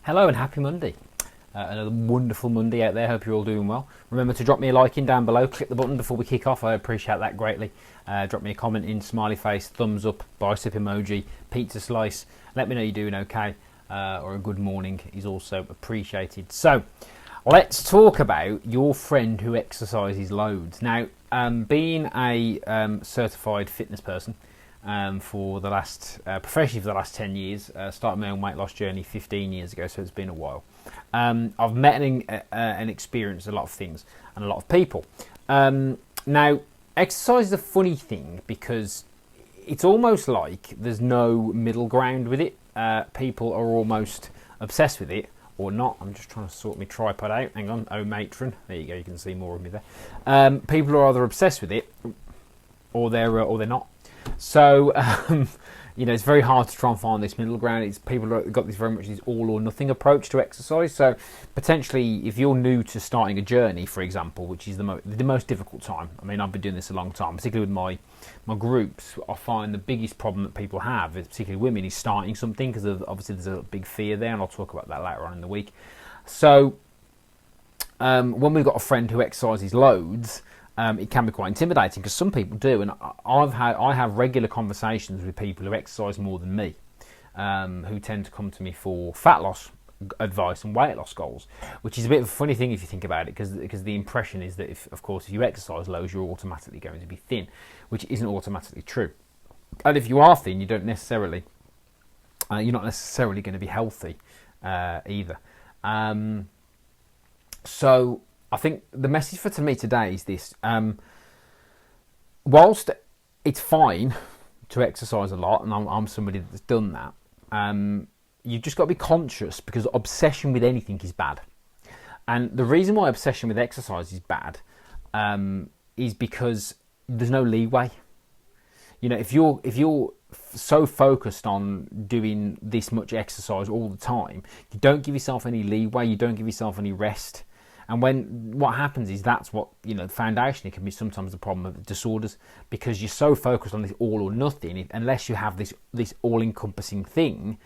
Hello and happy Monday. Another wonderful Monday out there. Hope you're all doing well. Remember to drop me a like in down below. Click the button before we kick off. I appreciate that greatly. Drop me a comment in, smiley face, thumbs up, bicep emoji, pizza slice. Let me know you're doing okay. Or a good morning is also appreciated. So let's talk about your friend who exercises loads. Now, being a certified fitness person, for the last, professionally for the last 10 years, started my own weight loss journey 15 years ago, so it's been a while. I've met and experienced a lot of things and a lot of people. Now, exercise is a funny thing because it's almost like there's no middle ground with it. People are almost obsessed with it or not. I'm just trying to sort my tripod out. Hang on, oh matron. There you go, you can see more of me there. People are either obsessed with it or they're not. So, it's very hard to try and find this middle ground. It's people have got this very much this all or nothing approach to exercise. So, potentially, if you're new to starting a journey, for example, which is the most difficult time. I mean, I've been doing this a long time, particularly with my groups. I find the biggest problem that people have, particularly women, is starting something because obviously there's a big fear there, and I'll talk about that later on in the week. So, when we've got a friend who exercises loads, it can be quite intimidating because some people do, and I have regular conversations with people who exercise more than me, who tend to come to me for fat loss advice and weight loss goals, which is a bit of a funny thing if you think about it, because the impression is that if you exercise loads, you're automatically going to be thin, which isn't automatically true. And if you are thin, you're not necessarily going to be healthy either. So I think the message for me today is this. Whilst it's fine to exercise a lot, and I'm somebody that's done that, you've just got to be conscious, because obsession with anything is bad. And the reason why obsession with exercise is bad is because there's no leeway. If you're so focused on doing this much exercise all the time, you don't give yourself any leeway, you don't give yourself any rest. And what happens is that's what, foundationally can be sometimes the problem of disorders, because you're so focused on this all or nothing. Unless you have this all-encompassing thing,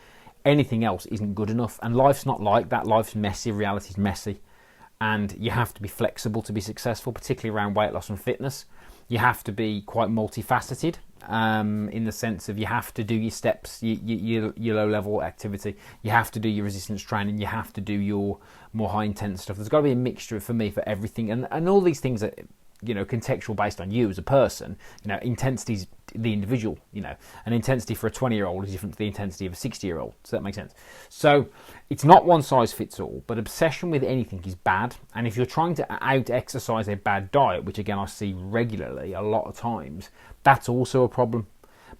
anything else isn't good enough. And life's not like that. Life's messy. Reality's messy. And you have to be flexible to be successful, particularly around weight loss and fitness. You have to be quite multifaceted, in the sense of you have to do your steps, your low-level activity. You have to do your resistance training. You have to do your more high-intense stuff. There's got to be a mixture for me for everything. And all these things are, contextual based on you as a person. Intensity's the individual, An intensity for a 20-year-old is different to the intensity of a 60-year-old. Does that make sense? So it's not one size fits all, but obsession with anything is bad. And if you're trying to out-exercise a bad diet, which again I see regularly a lot of times, that's also a problem,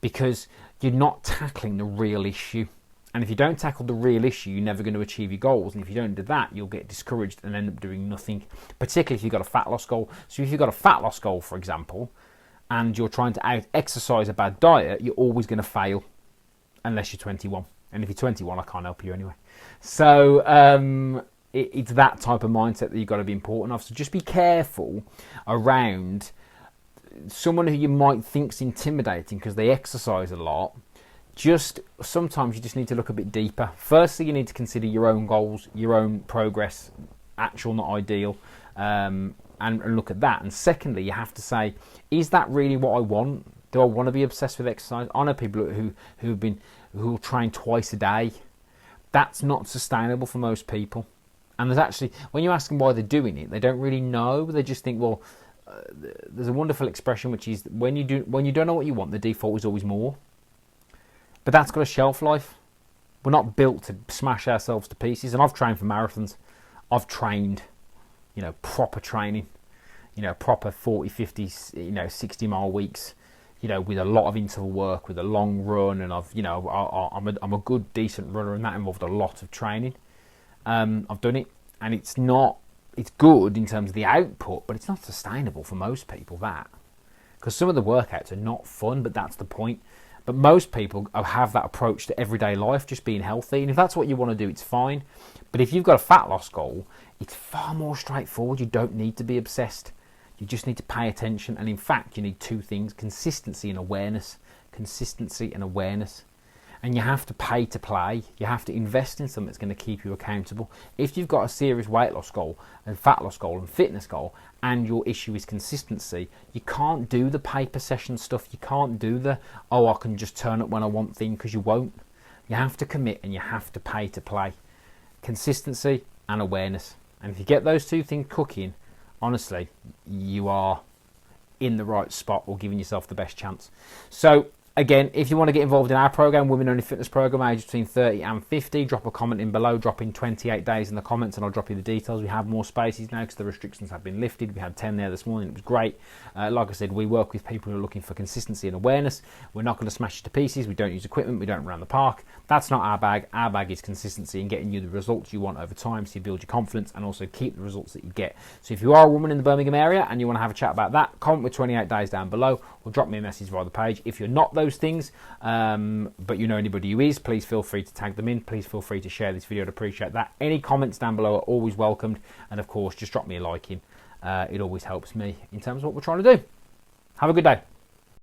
because you're not tackling the real issue. And if you don't tackle the real issue, you're never going to achieve your goals. And if you don't do that, you'll get discouraged and end up doing nothing, particularly if you've got a fat loss goal. So if you've got a fat loss goal, for example, and you're trying to out-exercise a bad diet, you're always going to fail unless you're 21. And if you're 21, I can't help you anyway. So it's that type of mindset that you've got to be important of. So just be careful around someone who you might think's intimidating because they exercise a lot. Sometimes you just need to look a bit deeper. Firstly, you need to consider your own goals, your own progress, actual, not ideal, and look at that. And secondly, you have to say, is that really what I want? Do I want to be obsessed with exercise? I know people who will train twice a day. That's not sustainable for most people. And there's actually, when you ask them why they're doing it, they don't really know. They just think, well, there's a wonderful expression which is when you don't know what you want, the default is always more. But that's got a shelf life. We're not built to smash ourselves to pieces. And I've trained for marathons. I've trained, proper training, proper 40, 50, 60-mile weeks, with a lot of interval work, with a long run. And I'm a good, decent runner, and that involved a lot of training. I've done it, and it's good in terms of the output, but it's not sustainable for most people, that. Because some of the workouts are not fun, but that's the point. But most people have that approach to everyday life, just being healthy. And if that's what you want to do, it's fine. But if you've got a fat loss goal, it's far more straightforward. You don't need to be obsessed. You just need to pay attention. And in fact, you need two things: consistency and awareness. Consistency and awareness. And you have to pay to play. You have to invest in something that's going to keep you accountable. If you've got a serious weight loss goal and fat loss goal and fitness goal, and your issue is consistency, you can't do the paper session stuff. You can't do the, oh, I can just turn up when I want thing, because you won't. You have to commit and you have to pay to play. Consistency and awareness. And if you get those two things cooking, honestly, you are in the right spot or giving yourself the best chance. So, again, if you want to get involved in our program, Women Only Fitness Program, ages between 30 and 50, drop a comment in below, drop in 28 days in the comments, and I'll drop you the details. We have more spaces now because the restrictions have been lifted. We had 10 there this morning. It was great. Like I said, we work with people who are looking for consistency and awareness. We're not going to smash you to pieces. We don't use equipment. We don't run the park. That's not our bag. Our bag is consistency and getting you the results you want over time, so you build your confidence and also keep the results that you get. So if you are a woman in the Birmingham area and you want to have a chat about that, comment with 28 days down below or drop me a message via the page. If you're not those things, but you know anybody who is, please feel free to tag them in. Please feel free to share this video. I'd appreciate that. Any comments down below are always welcomed, and of course just drop me a like in. It always helps me in terms of what we're trying to do. Have a good day.